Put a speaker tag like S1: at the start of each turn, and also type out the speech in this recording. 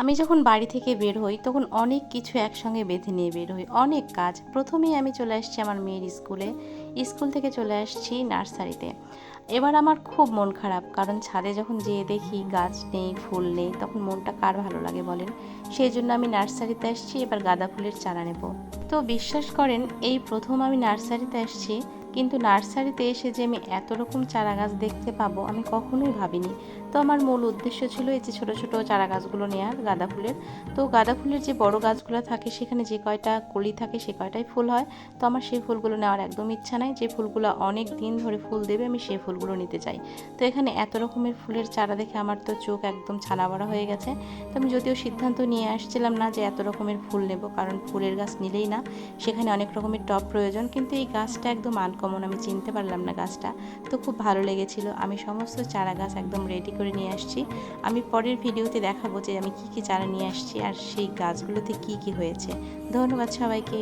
S1: আমি যখন বাড়ি থেকে বের হই তখন অনেক কিছু একসঙ্গে বেঁধে নিয়ে বের হই, অনেক কাজ। প্রথমেই আমি চলে আসছি আমার মেয়ের স্কুলে, স্কুল থেকে চলে আসছি নার্সারিতে। এবার আমার খুব মন খারাপ, কারণ ছাদে যখন যেয়ে দেখি গাছ নেই, ফুল নেই, তখন মনটা কার ভালো লাগে বলেন। সেই জন্য আমি নার্সারিতে আসছি, এবার গাঁদা ফুলের চারা নেব। তো বিশ্বাস করেন, এই প্রথম আমি নার্সারিতে আসছি, কিন্তু নার্সারিতে এসে যে আমি এত রকম চারা গাছ দেখতে পাবো আমি কখনোই ভাবিনি। তো আমার মূল উদ্দেশ্য ছিল এই যে ছোট ছোট চারা গাছগুলো নেওয়ার গাঁদা ফুলের। তো গাঁদা ফুলের যে বড় গাছগুলো থাকে সেখানে যে কয়টা কলি থাকে সে কয়টাই ফুল হয়। তো আমার সেই ফুলগুলো নেওয়ার একদম ইচ্ছা নাই, যে ফুলগুলো অনেক দিন ধরে ফুল দেবে আমি সেই ফুলগুলো নিতে চাই। তো এখানে এত রকমের ফুলের চারা দেখে আমার তো চোখ একদম ছানা বড়া হয়ে গেছে। তো আমি যদিও সিদ্ধান্ত নিয়ে আসছিলাম না যে এত রকমের ফুল নেব, কারণ ফুলের গাছ নিলেই না, সেখানে অনেক রকমের টব প্রয়োজন। কিন্তু এই গাছটা একদম আনকমন, আমি চিনতে পারলাম না গাছটা। তো খুব ভালো লেগেছিল। আমি সমস্ত চারা গাছ একদম রেডি করে নিয়ে আসছি। আমি পরের ভিডিওতে দেখাবো যে আমি কি কি চারা নিয়ে আসছি আর সেই গাছগুলোতে কি কি হয়েছে। ধন্যবাদ সবাইকে।